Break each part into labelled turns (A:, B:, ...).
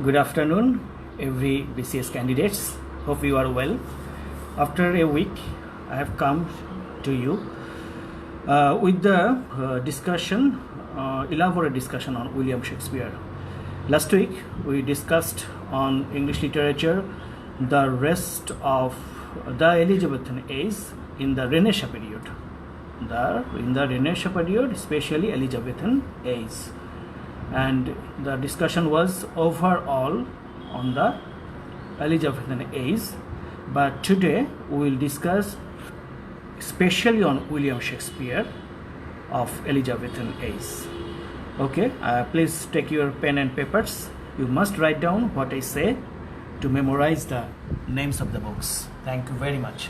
A: Good afternoon, every BCS candidates. Hope you are well. After a week, I have come to you with the elaborate discussion on William Shakespeare. Last week, we discussed on English literature the rest of the Elizabethan age in the Renaissance period. In the Renaissance period, especially Elizabethan age. And the discussion was overall on the Elizabethan age, but today we will discuss especially on William Shakespeare of Elizabethan age. Okay, please take your pen and papers. You must write down what I say to memorize the names of the books. Thank you very much.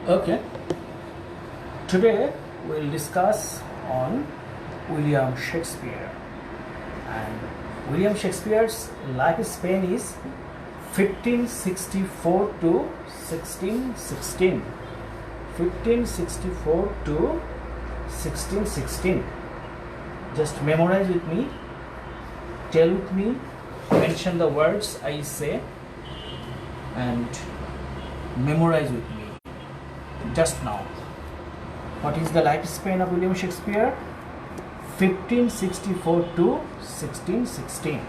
A: Okay, today we'll discuss on William Shakespeare, and William Shakespeare's lifespan is 1564 to 1616. 1564 to 1616. Just memorize with me, tell with me, mention the words I say, and memorize with me. Just now, what is the lifespan of William Shakespeare? 1564 to 1616.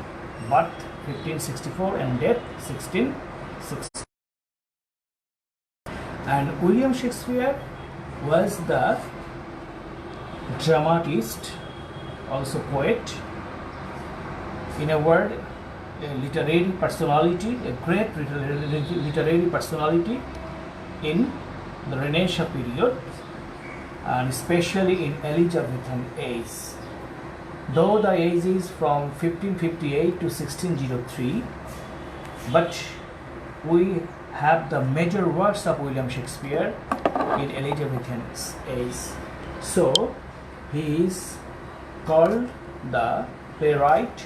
A: Birth 1564 and death 1616. And William Shakespeare was the dramatist, also poet, in a word, a literary personality, a great literary personality in the Renaissance period, and especially in Elizabethan age. Though the age is from 1558 to 1603, but we have the major works of William Shakespeare in Elizabethan age. So he is called the playwright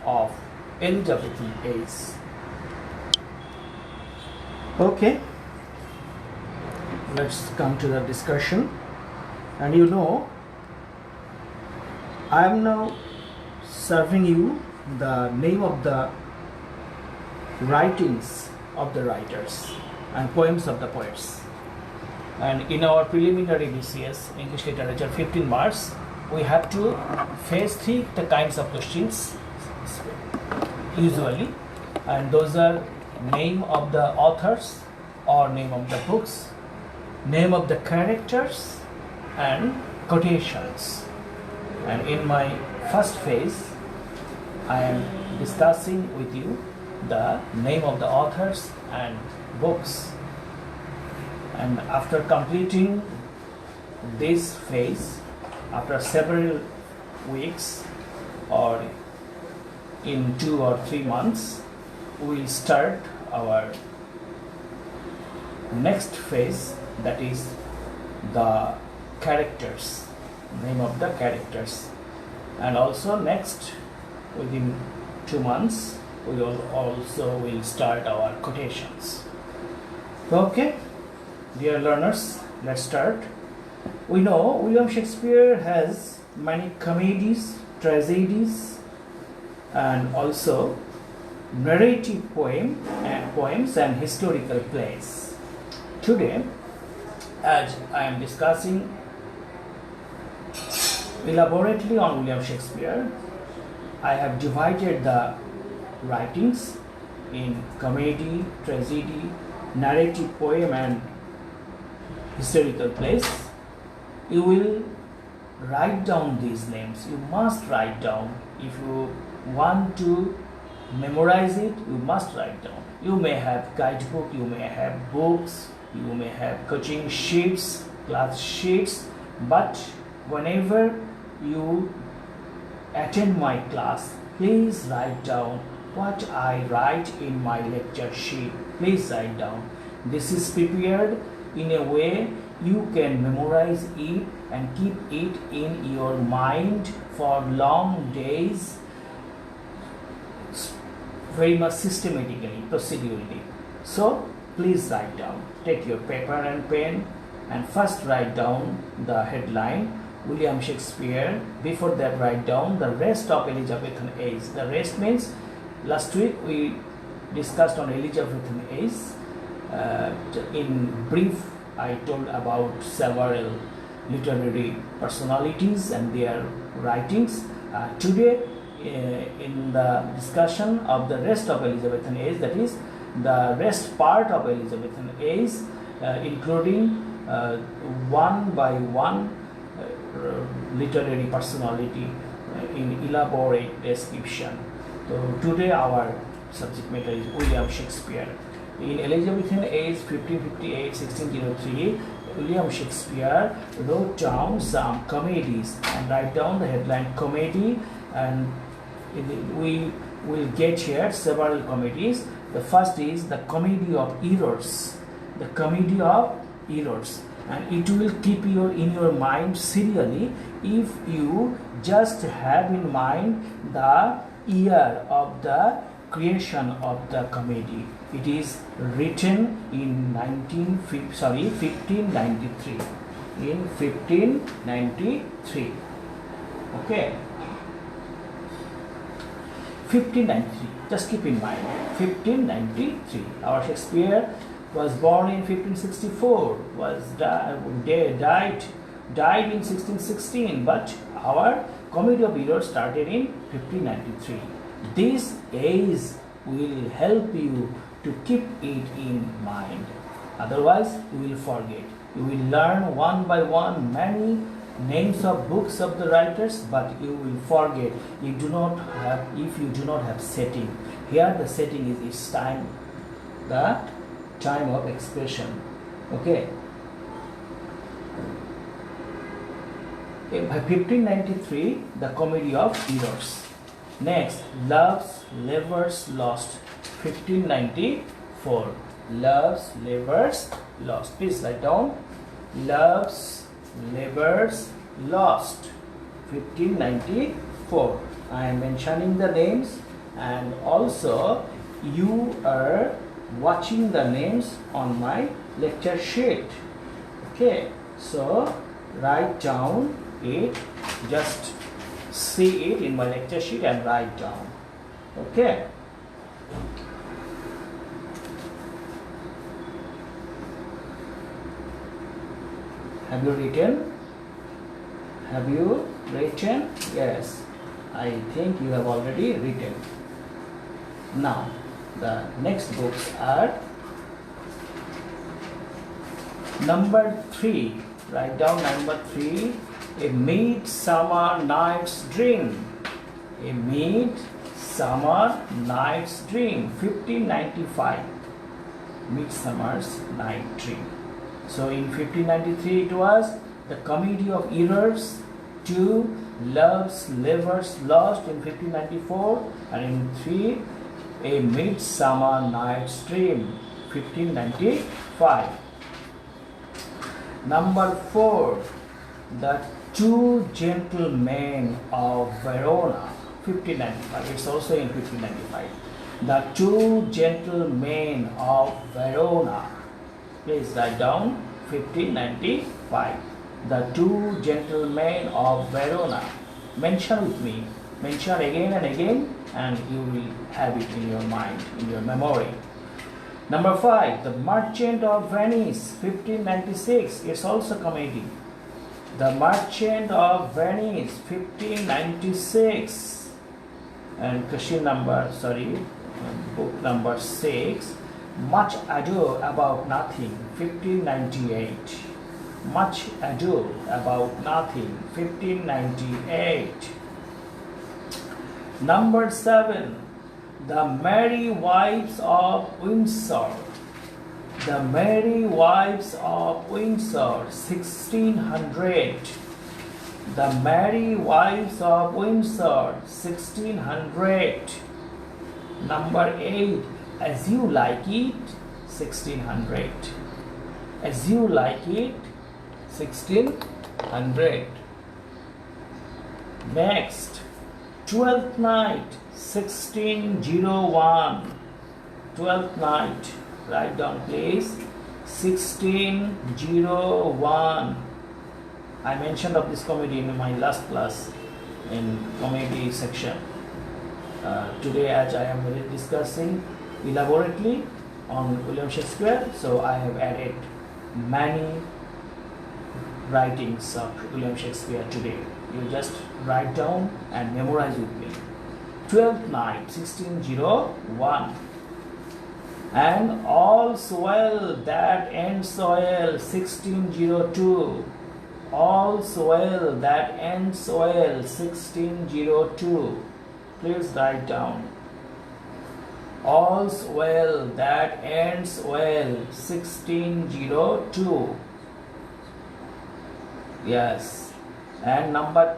A: of Elizabethan age. Okay, let's come to the discussion. And you know, I am now serving you the name of the writings of the writers and poems of the poets. And in our preliminary BCS English literature 15 marks, we have to face three kinds of questions usually, and those are name of the authors or name of the books, name of the characters, and quotations. And in my first phase, I am discussing with you the name of the authors and books. And after completing this phase, after several weeks or in 2 or 3 months, we will start our next phase, that is the characters, name of the characters. And also next, within 2 months, we will start our quotations. Okay, dear learners, let's start. We know William Shakespeare has many comedies, tragedies, and also narrative poems and historical plays. Today, as I am discussing elaborately on William Shakespeare, I have divided the writings in comedy, tragedy, narrative poem, and historical plays. You will write down these names. You must write down. If you want to memorize it, you must write down. You may have guidebook, you may have books, you may have coaching sheets, class sheets, but whenever you attend my class, please write down what I write in my lecture sheet. Please write down. This is prepared in a way you can memorize it and keep it in your mind for long days, very much systematically, procedurally. So please write down. Take your paper and pen and first write down the headline William Shakespeare. Before that, write down the rest of Elizabethan age. The rest means last week we discussed on Elizabethan age. In brief, I told about several literary personalities and their writings. Today, in the discussion of the rest of Elizabethan age, that is the rest part of Elizabethan age, including one by one literary personality in elaborate description. So today our subject matter is William Shakespeare. In Elizabethan age 1558-1603, William Shakespeare wrote down some comedies and write down the headline comedy, and we will get here several comedies. The first is the Comedy of Errors. The Comedy of Errors, and it will keep in your mind serially if you just have in mind the year of the creation of the comedy. It is written in 1593. In 1593. Okay. 1593. Just keep in mind. 1593. Our Shakespeare was born in 1564. Died in 1616. But our Comedy of Errors started in 1593. This age will help you to keep it in mind. Otherwise, you will forget. You will learn one by one many names of books of the writers, but you will forget if you do not have setting. Here the setting is its time, the time of expression. Okay. In 1593, the Comedy of Errors. Next, Love's Lovers Lost, 1594. Love's Lovers Lost. Please write down. Love's Lovers Lost, 1594. I am mentioning the names, and also you are watching the names on my lecture sheet. Okay, so write down it. Just see it in my lecture sheet and write down. Okay. Have you written? Have you written? Yes, I think you have already written. Now, the next books are number 3. Write down number 3. A Midsummer Night's Dream. A Midsummer Night's Dream, 1595. Midsummer's Night Dream. So in 1593 it was the Comedy of Errors, 2 Love's Lovers Lost in 1594, and in 3 A Midsummer Night's Dream, 1595. Number 4, The Two Gentlemen of Verona, 1595. It's also in 1595. The Two Gentlemen of Verona. Please write down 1595. The Two Gentlemen of Verona. Mention with me. Mention again and again, and you will have it in your mind, in your memory. Number 5, The Merchant of Venice, 1596. It's also comedy. The Merchant of Venice, 1596. And book number 6, Much Ado About Nothing, 1598. Much Ado About Nothing, 1598. Number 7, The Merry Wives of Windsor. The Merry Wives of Windsor, 1600. The Merry Wives of Windsor, 1600. Number 8, As You Like It, 1600. As You Like It, 1600. Next, Twelfth Night, 1601. Twelfth Night, Write down please. 1601. I mentioned of this comedy in my last class in comedy section. Today, as I am discussing elaborately on William Shakespeare, so I have added many writings of William Shakespeare today. You just write down and memorize with me. 12th night, 1601. And all's well that ends well, 1602. All's well that ends well, 1602. Please write down. All's well that ends well, 1602. Yes. And number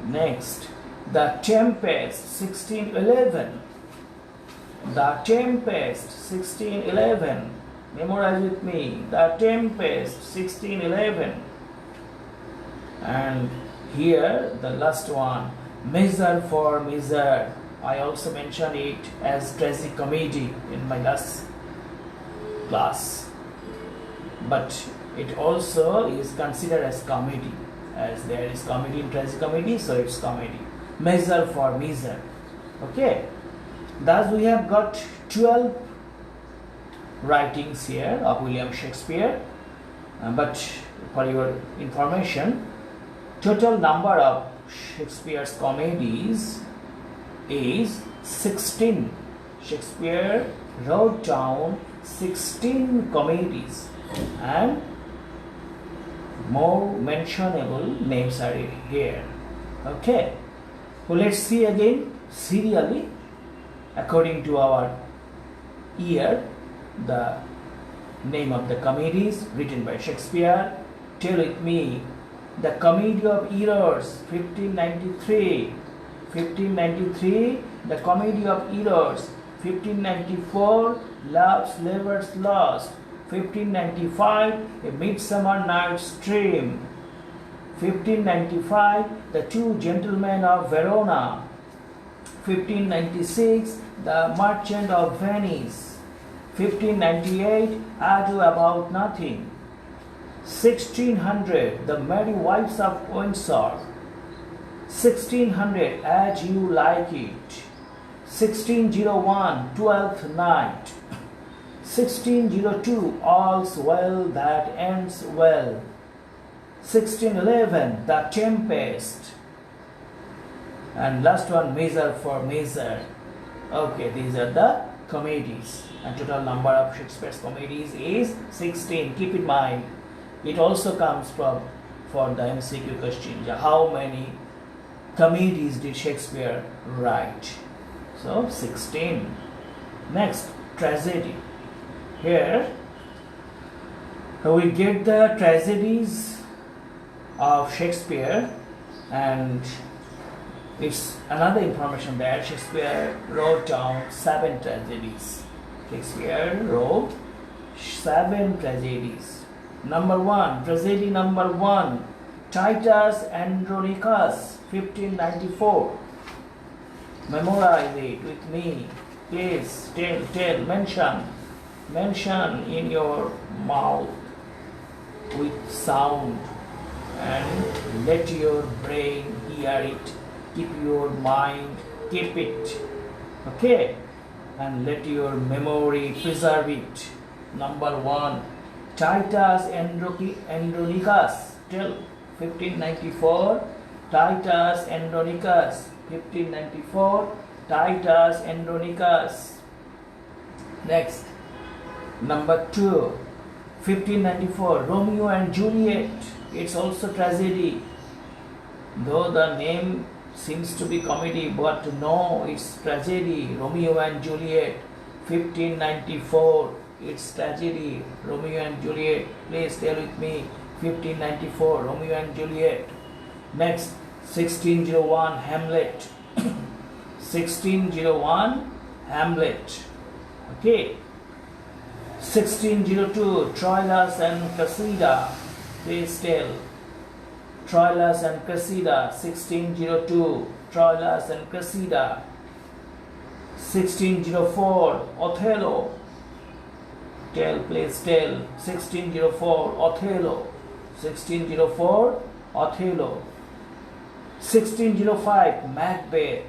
A: next, The Tempest, 1611. The Tempest, 1611. Memorize with me. The Tempest, 1611. And here the last one, Measure for Measure. I also mentioned it as tragicomedy in my last class. But it also is considered as comedy, as there is comedy in tragicomedy, so it's comedy. Measure for Measure. Okay. Thus we have got 12 writings here of William Shakespeare. But for your information, total number of Shakespeare's comedies is 16. Shakespeare wrote down 16 comedies, and more mentionable names are here. Okay, so let's see again serially according to our year the name of the comedies written by Shakespeare. Tell with me. The Comedy of Errors, 1593. 1593, The Comedy of Errors. 1594, Love's Labour's Lost. 1595, A Midsummer Night's Dream. 1595, The Two Gentlemen of Verona. 1596, The Merchant of Venice. 1598, Ado About Nothing. 1600, The Merry Wives of Windsor. 1600, As You Like It. 1601, Twelfth Night. 1602, All's Well That Ends Well. 1611, The Tempest. And last one, Measure for Measure. Okay, these are the comedies. And total number of Shakespeare's comedies is 16. Keep in mind. It also comes from for the MCQ question. How many comedies did Shakespeare write? So 16. Next, tragedy. Here we get the tragedies of Shakespeare, and it's another information that Shakespeare wrote down 7 tragedies. Shakespeare wrote 7 tragedies. Number 1, tragedy number 1, Titus Andronicus, 1594. Memorize it with me. Please tell, mention in your mouth with sound, and let your brain hear it. Keep your mind, keep it. Okay? And let your memory preserve it. Number 1, Titus Andronicus, till 1594. Titus Andronicus, 1594. Titus Andronicus. Next, number 2, 1594, Romeo and Juliet. It's also tragedy. Though the name seems to be comedy, but no, it's tragedy. Romeo and Juliet, 1594. It's tragedy. Romeo and Juliet. Please tell with me. 1594. Romeo and Juliet. Next, 1601, Hamlet. 1601, Hamlet. Okay. 1602, Troilus and Cressida. Please tell. Troilus and Cressida. 1602, Troilus and Cressida. 1604, Othello. Tell, please tell. 1604, Othello. 1604, Othello. 1605, Macbeth.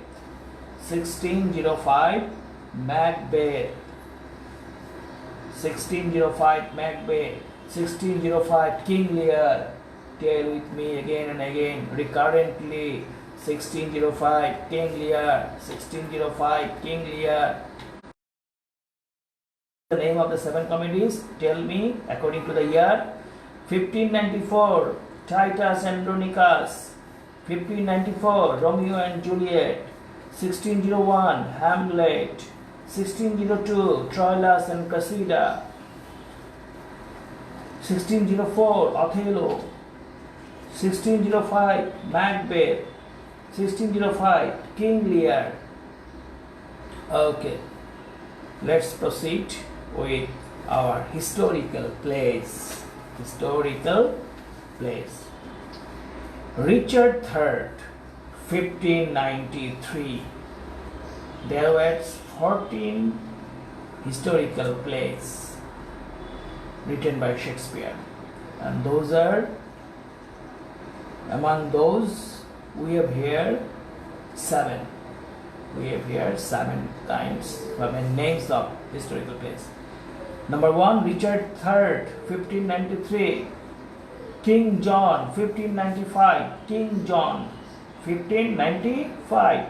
A: 1605, Macbeth. 1605, Macbeth. 1605, King Lear. Tell with me again and again, recurrently. 1605, King Lear. 1605, King Lear. The name of the 7 comedies, tell me according to the year. 1594, Titus Andronicus. 1594, Romeo and Juliet. 1601, Hamlet. 1602, Troilus and Cressida. 1604, Othello. 1605, Macbeth. 1605, King Lear. Okay, let's proceed with our historical plays. Historical plays. Richard III, 1593. There were 14 historical plays written by Shakespeare, and those are, among those we have here 7. We have here 7 names of historical plays. Number 1, Richard III, 1593. King John, 1595. King John, 1595.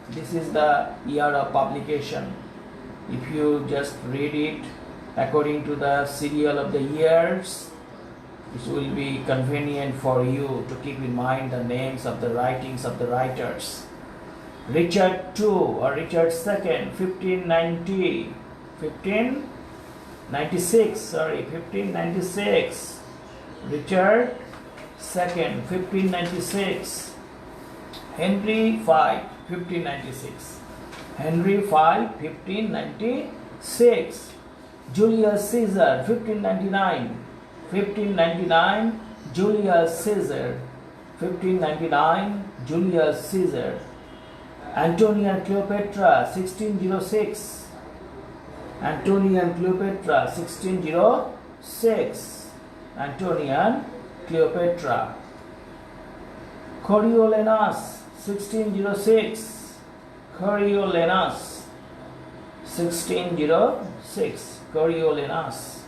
A: This is the year of publication. If you just read it according to the serial of the years, it will be convenient for you to keep in mind the names of the writings of the writers. Richard II or Richard II, 1596. Richard II, 1596. Henry V, 1596. Henry V, 1596. Julius Caesar, 1599. 1599, Julius Caesar. 1599, Julius Caesar. Antony and Cleopatra, 1606. Antony and Cleopatra, 1606. Antony and Cleopatra. Coriolanus, 1606. Coriolanus, 1606. Coriolanus.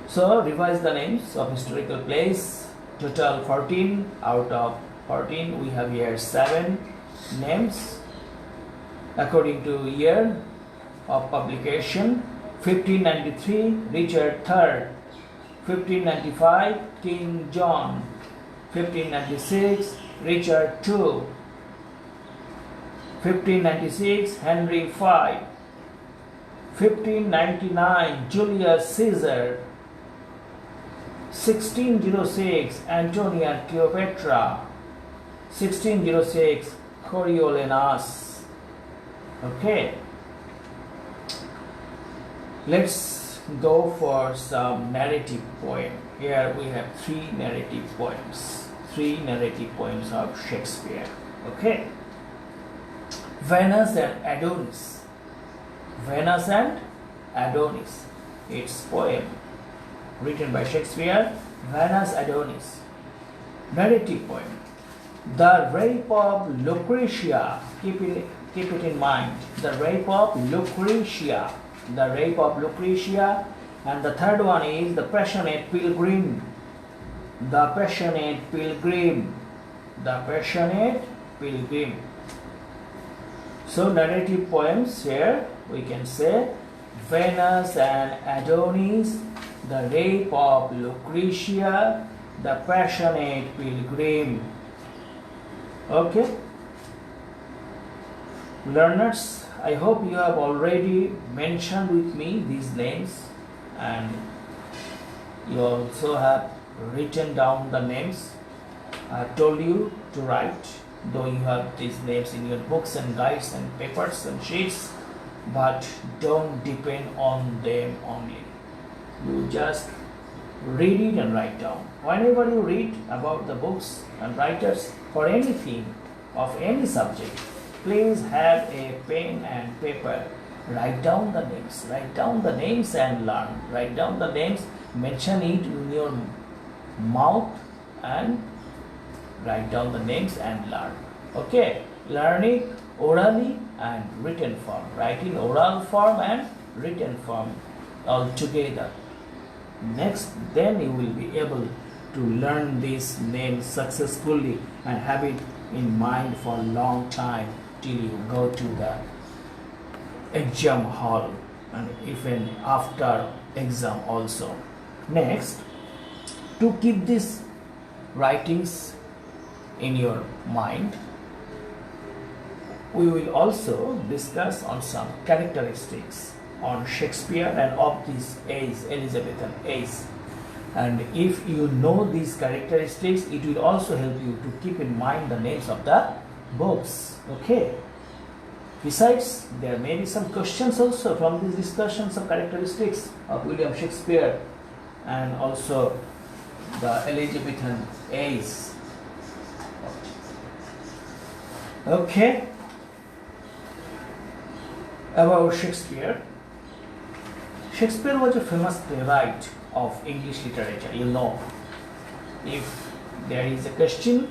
A: So revise the names of historical plays. Total 14. Out of 14 we have here 7 names according to year of publication. 1593, Richard III. 1595, King John. 1596, Richard II. 1596, Henry V. 1599, Julius Caesar. 1606, Antony and Cleopatra. 1606, Coriolanus. Okay. Let's go for some narrative poem. Here we have 3 narrative poems. 3 narrative poems of Shakespeare. Okay. Venus and Adonis. Venus and Adonis. It's poem written by Shakespeare. Venus Adonis. Narrative poem. The Rape of Lucretia. Keep it in mind. The Rape of Lucretia. The Rape of Lucretia. And the third one is The Passionate Pilgrim. The Passionate Pilgrim. The Passionate Pilgrim. So narrative poems here we can say Venus and Adonis, The Rape of Lucretia, The Passionate Pilgrim. Okay. Learners, I hope you have already mentioned with me these names, and you also have written down the names. I have told you to write, though you have these names in your books and guides and papers and sheets, but don't depend on them only. You just read it and write down. Whenever you read about the books and writers for anything of any subject, please have a pen and paper Write down the names. Write down the names and learn. Write down the names, mention it in your mouth and write down the names and learn. Okay, learn it orally and written form. Write in oral form and written form all together. Next, then you will be able to learn these names successfully and have it in mind for a long time till you go to the exam hall and even after exam also. Next, to keep these writings in your mind, we will also discuss on some characteristics on Shakespeare and of this age, Elizabethan age. And if you know these characteristics, it will also help you to keep in mind the names of the books. Okay. Besides, there may be some questions also from these discussions of characteristics of William Shakespeare and also the Elizabethan age. Okay. About Shakespeare. Shakespeare was a famous playwright of English literature. You know, if there is a question,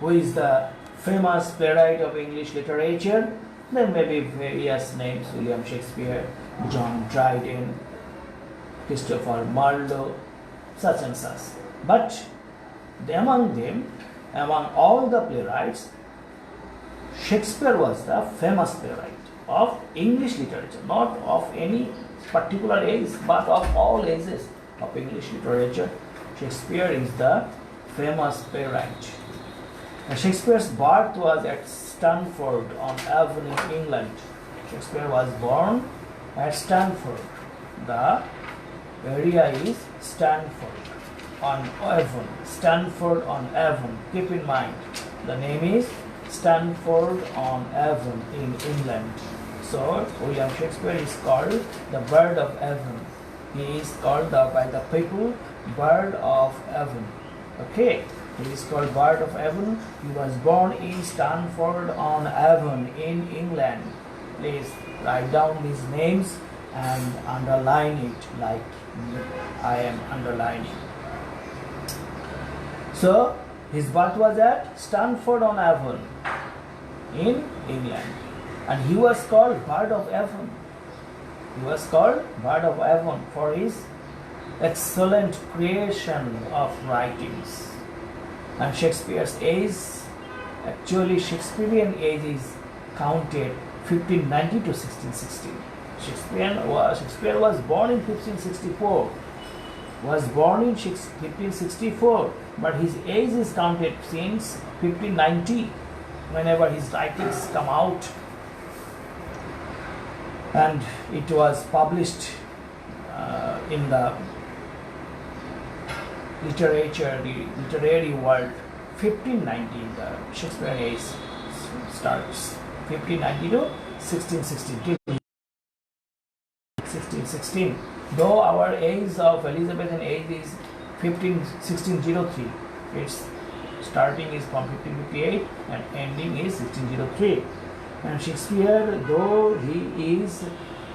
A: who is the famous playwright of English literature, there may be various names: William Shakespeare, John Dryden, Christopher Marlowe, such and such. But among them, among all the playwrights, Shakespeare was the famous playwright of English literature, not of any particular age, but of all ages of English literature. Shakespeare is the famous playwright. Shakespeare's birth was at Stamford-on-Avon in England. Shakespeare was born at Stamford. The area is Stamford-on-Avon. Stamford-on-Avon. Keep in mind, the name is Stamford-on-Avon in England. So, William Shakespeare is called the Bird of Avon. He is called by the people Bird of Avon. Okay, he is called Bird of Avon. He was born in Stamford-on-Avon in England. Please write down these names and underline it like I am underlining. So, his birth was at Stamford-on-Avon in England. And he was called Bird of Avon. He was called Bird of Avon for his excellent creation of writings. And Shakespeare's age, actually Shakespearean age is counted 1590 to 1616. Shakespeare was born in 1564. Was born in 1564, but his age is counted since 1590, whenever his writings come out. And it was published in the literary world 1590. The Shakespearean age starts 1590 to 1616. 1616. Though our age of Elizabethan age is 1603, its starting is from 1558 and ending is 1603. And Shakespeare, though he is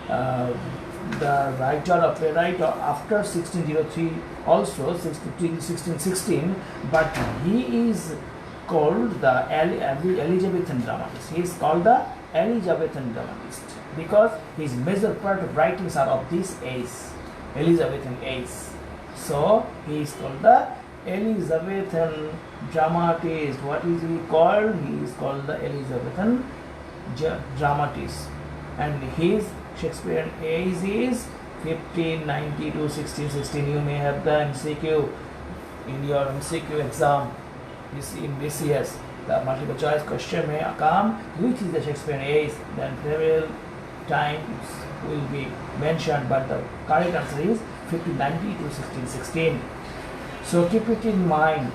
A: the writer or playwright after 1603, also 1616, but he is called the Elizabethan dramatist. He is called the Elizabethan dramatist because his major part of writings are of this age, Elizabethan age. So he is called the Elizabethan dramatist. What is he called? He is called the Elizabethan dramatist, and his Shakespearean age is 1590 to 1616. You may have the MCQ in your MCQ exam in BCS. The multiple choice question may come, which is the Shakespearean age, then several times will be mentioned, but the correct answer is 1590 to 1616. So keep it in mind.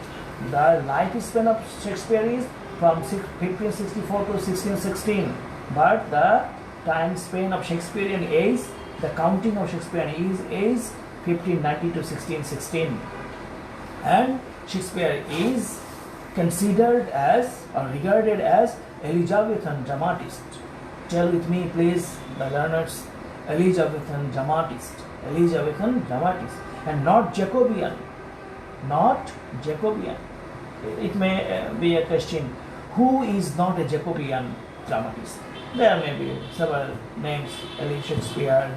A: The lifespan of Shakespeare is from 1564 to 1616, but the time span of Shakespearean age, the counting of Shakespearean age is 1590 to 1616, and Shakespeare is considered as or regarded as Elizabethan dramatist Tell with me, please, the learners. Elizabethan dramatist. Elizabethan dramatist. And not Jacobean. Not Jacobean. It may be a question. Who is not a Jacobean dramatist? There may be several names. Shakespeare,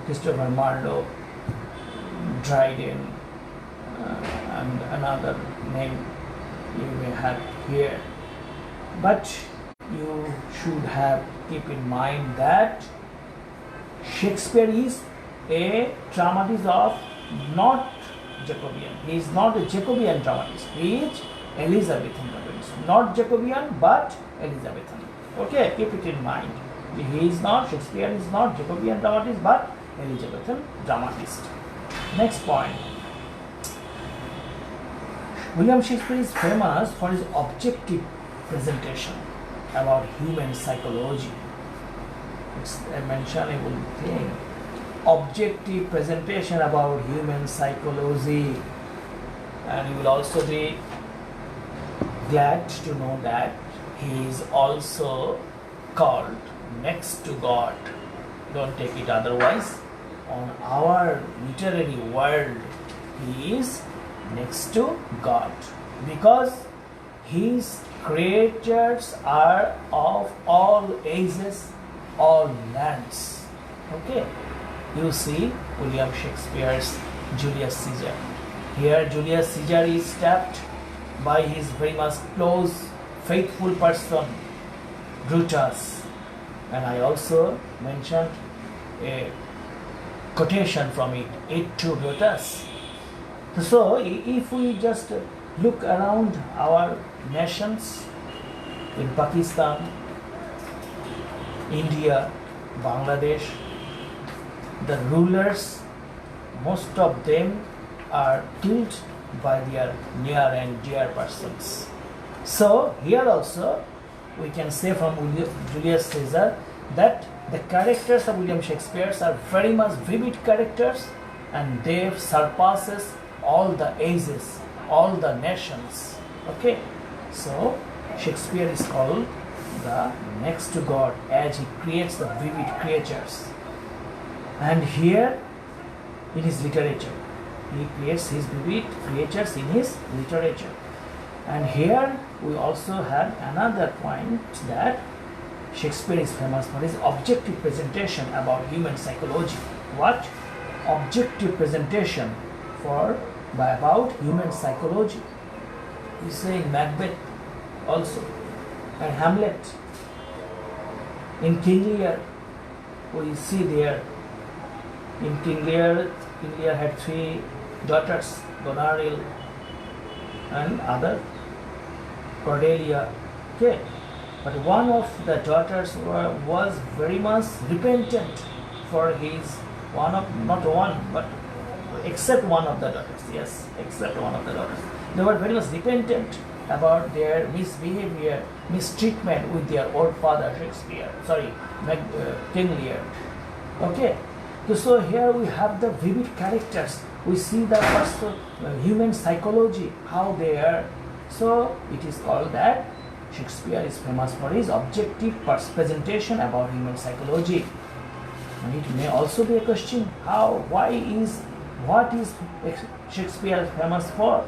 A: Christopher Marlowe, Dryden, and another name you may have here. But you should have keep in mind that Shakespeare is a dramatist of not Jacobean. He is not a Jacobean dramatist. He is Elizabethan dramatist. Not Jacobean but Elizabethan. Okay, keep it in mind. He is not, Shakespeare is not Jacobean dramatist but Elizabethan dramatist. Next point. William Shakespeare is famous for his objective presentation about human psychology. It's a mentionable thing. Objective presentation about human psychology. And you will also be glad to know that he is also called next to God. Don't take it otherwise. On our literary world, he is next to God because his creatures are of all ages, all lands. Okay, you see William Shakespeare's Julius Caesar. Here Julius Caesar is stabbed by his very much close, faithful person, Brutus. And I also mentioned a quotation from it to Brutus. So if we just look around our nations in Pakistan, India, Bangladesh, the rulers, most of them are killed by their near and dear persons. So here also we can say from Julius Caesar that the characters of William Shakespeare are very much vivid characters and they surpasses all the ages, all the nations. Okay, so Shakespeare is called the next to God as he creates the vivid creatures. And here in his literature, he creates his vivid creatures in his literature. And here we also have another point that Shakespeare is famous for his objective presentation about human psychology. What? Objective presentation about human psychology. We say in Macbeth also, and Hamlet. In King Lear, we see there. In King Lear had 3 daughters, Goneril and other Cordelia. Okay, but one of the daughters was very much repentant for his except one of the daughters. Yes, except one of the daughters. They were very much repentant about their misbehavior, mistreatment with their old father King Lear. Okay, so here we have the vivid characters. We see the human psychology, how they are. So it is called that Shakespeare is famous for his objective presentation about human psychology. And it may also be a question: what is Shakespeare famous for?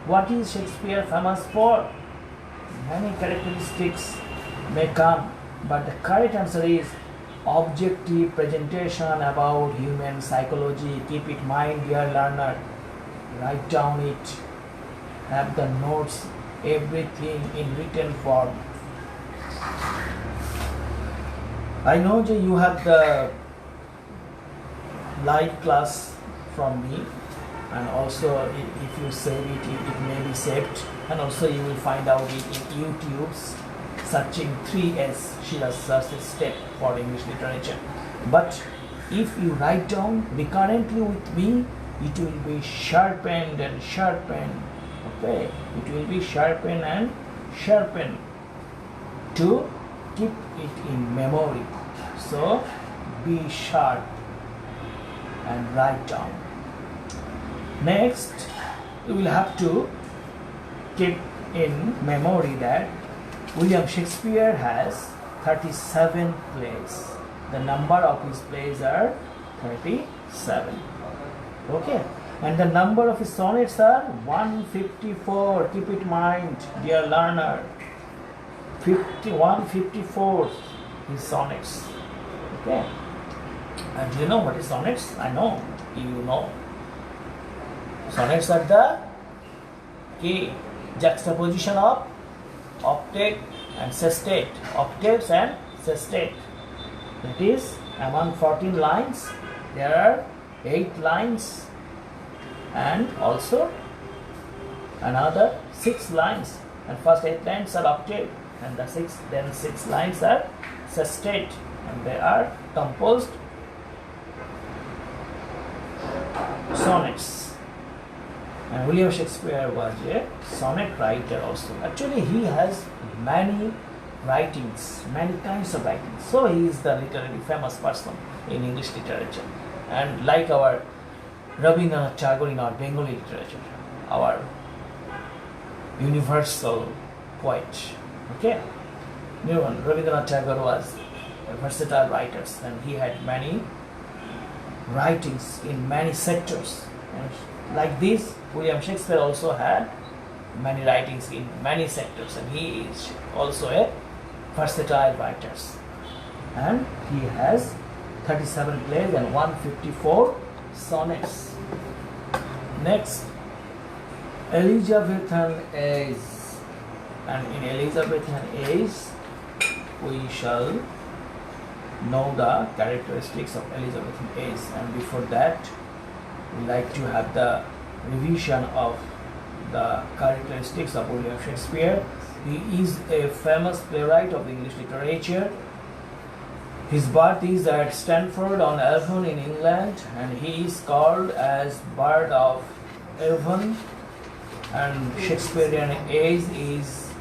A: What is Shakespeare famous for? Many characteristics may come, but the correct answer is objective presentation about human psychology. Keep it in mind, dear learner. Write down it. Have the notes, everything in written form. I know that you have the live class from me, and also if you save it may be saved, and also you will find out it in YouTube's searching 3S Sheila Sas's step for English literature. But if you write down recurrently with me, it will be sharpened and sharpened. Okay, it will be sharpened and sharpened to keep it in memory. So be sharp and write down. Next, you will have to keep in memory that William Shakespeare has 37 plays. The number of his plays are 37. Okay, and the number of his sonnets are 154. Keep it in mind, dear learner. 154 his sonnets. Okay, and do you know what is sonnets? I know you know. Sonnets are the key juxtaposition of octave and sestet, octaves and sestet. That is, among 14 lines, there are 8 lines and also another 6 lines. And first 8 lines are octave, and the 6 lines are sestet, and they are composed sonnets. And William Shakespeare was a sonnet writer also. Actually, he has many writings, many kinds of writings. So he is the literary famous person in English literature. And like our Rabindranath Tagore in our Bengali literature, our universal poet. Okay, Rabindranath Tagore was a versatile writer, and he had many writings in many sectors. And like this, William Shakespeare also had many writings in many sectors, and he is also a versatile writer. And he has 37 plays and 154 sonnets. Next, Elizabethan age. And in Elizabethan age, we shall know the characteristics of Elizabethan age. And before that, we like to have the revision of the characteristics of William Shakespeare. He is a famous playwright of English literature. His birth is at Stanford-on-Avon in England, and he is called as Bard of Avon. And Shakespearean age is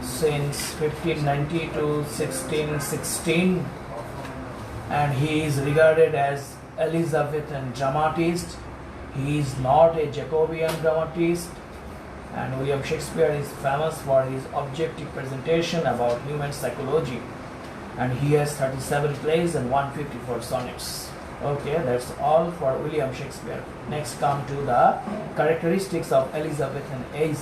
A: since 1590 to 1616, and he is regarded as Elizabethan dramatist. He is not a Jacobean dramatist. And William Shakespeare is famous for his objective presentation about human psychology. And he has 37 plays and 154 sonnets. Okay, that's all for William Shakespeare. Next, come to the characteristics of Elizabethan age.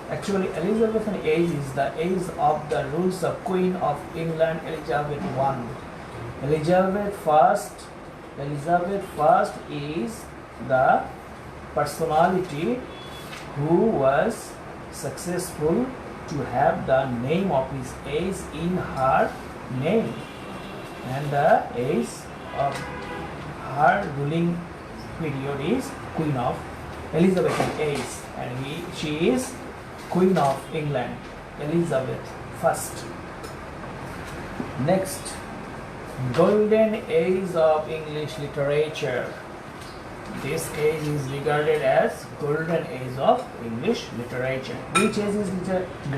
A: Actually, Elizabethan age is the age of the rules of Queen of England Elizabeth I. Elizabeth I is the personality who was successful to have the name of his age in her name, and the age of her ruling period is Queen of Elizabethan age, and she is Queen of England, Elizabeth I. Next, Golden Age of English Literature. This age is regarded as Golden Age of English Literature. Which age is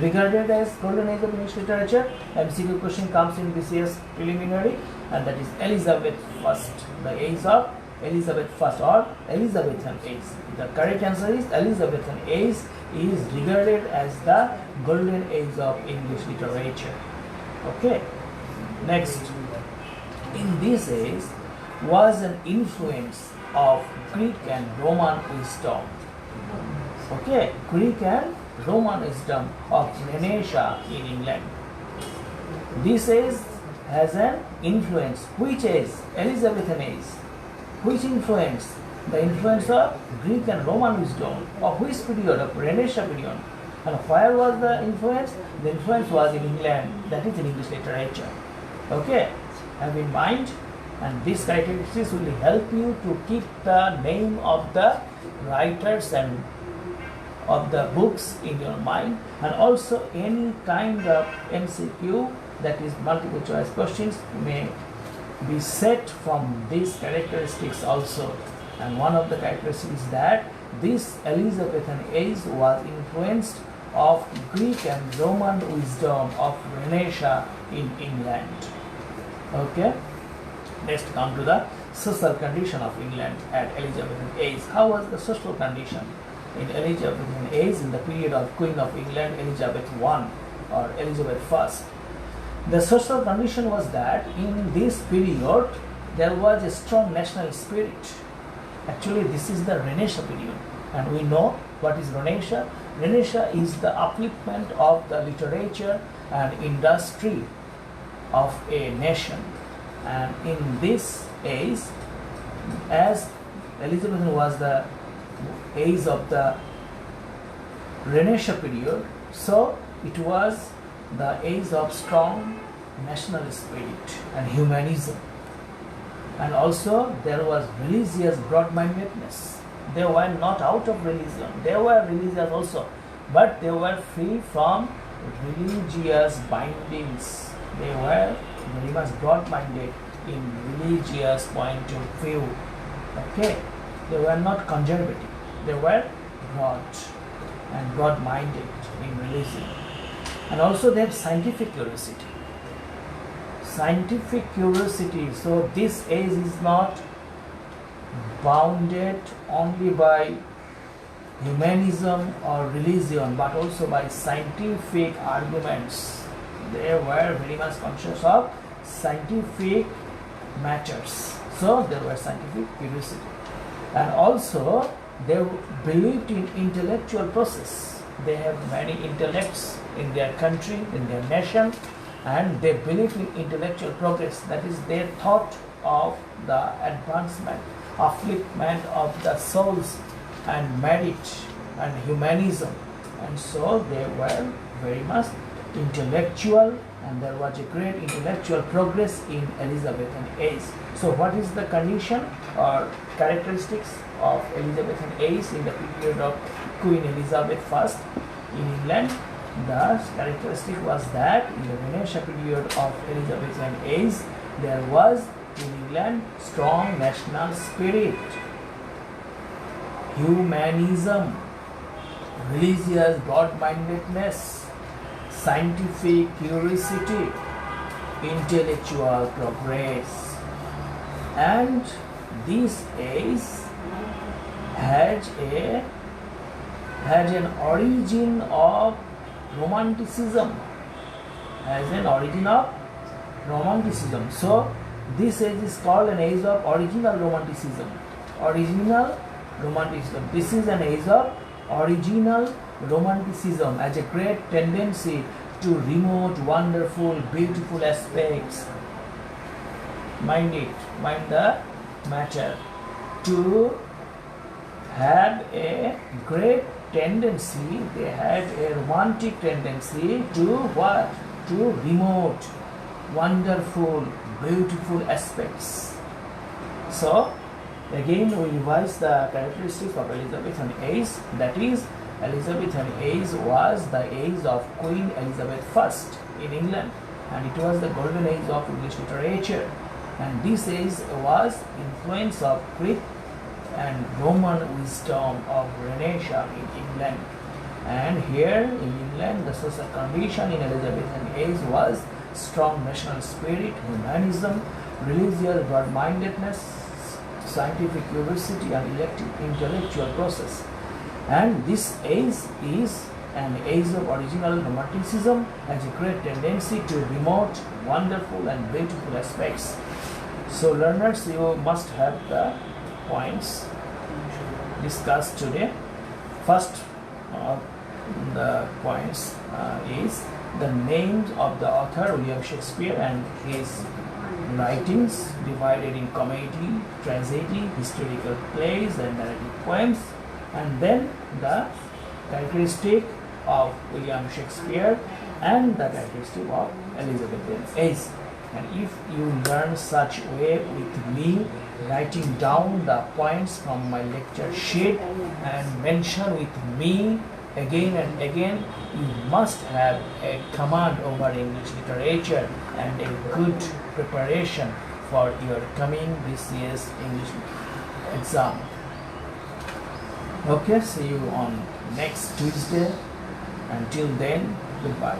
A: regarded as Golden Age of English Literature? MCQ question comes in this year's preliminary, and that is Elizabeth I, the age of Elizabeth I or Elizabethan age. The correct answer is Elizabethan age is regarded as the Golden Age of English Literature. Okay. Next, in this age was an influence of Greek and Roman wisdom. Okay, Greek and Roman wisdom of Renaissance in England. This age has an influence. Which age? Elizabethan age. Which influence? The influence of Greek and Roman wisdom. Of which period? Of Renaissance period. And where was the influence? The influence was in England, that is in English literature. Okay, have in mind. And these characteristics will help you to keep the name of the writers and of the books in your mind, and also any kind of MCQ, that is multiple choice questions, may be set from these characteristics also. And one of the characteristics is that this Elizabethan age was influenced of Greek and Roman wisdom of Renaissance in England. Okay. Next, come to the social condition of England at Elizabethan age. How was the social condition in Elizabethan age in the period of Queen of England Elizabeth I or Elizabeth I? The social condition was that in this period there was a strong national spirit. Actually, this is the Renaissance period, and we know what is Renaissance. Renaissance is the upliftment of the literature and industry of a nation. And in this age, as Elizabethan was the age of the Renaissance period, so it was the age of strong national spirit and humanism. And also there was religious broad-mindedness. They were not out of religion, they were religious also, but they were free from religious bindings. They were very much broad-minded in religious point of view. Okay, they were not conservative, they were broad and broad-minded in religion. And also they have scientific curiosity. Scientific curiosity. So this age is not bounded only by humanism or religion, but also by scientific arguments. They were very much conscious of scientific matters. So there was scientific curiosity. And also they believed in intellectual process. They have many intellects in their country, in their nation, and they believe in intellectual progress. That is, they thought of the advancement, upliftment of the souls and merit and humanism. And so they were very much intellectual, and there was a great intellectual progress in Elizabethan age. So what is the condition or characteristics of Elizabethan age in the period of Queen Elizabeth I in England? The characteristic was that in the Renaissance period of Elizabethan age, there was in England strong national spirit, humanism, religious broad-mindedness, scientific curiosity, intellectual progress. And this age had an origin of romanticism, So this age is called an age of original romanticism. This is an age of original romanticism as a great tendency to remote, wonderful, beautiful aspects. Mind the matter. To have a great tendency, they had a romantic tendency to what? To remote, wonderful, beautiful aspects. So again we revise the characteristics of Elizabethan age. That is, Elizabethan age was the age of Queen Elizabeth I in England, and it was the golden age of English literature. And this age was influence of Greek and Roman wisdom of Renaissance in England. And here in England, the social condition in Elizabethan age was strong national spirit, humanism, religious broad-mindedness, scientific curiosity, and intellectual process. And this age is an age of original romanticism, has a great tendency to remote, wonderful, and beautiful aspects. So learners, you must have the points discussed today. First, the points is the names of the author William Shakespeare and his writings divided in comedy, tragedy, historical plays, and narrative poems, and then the characteristic of William Shakespeare and the characteristic of Elizabethan age. And if you learn such way with me, writing down the points from my lecture sheet and mention with me again and again, you must have a command over English literature and a good preparation for your coming BCS English exam. Okay, see you on next Tuesday. Until then, goodbye.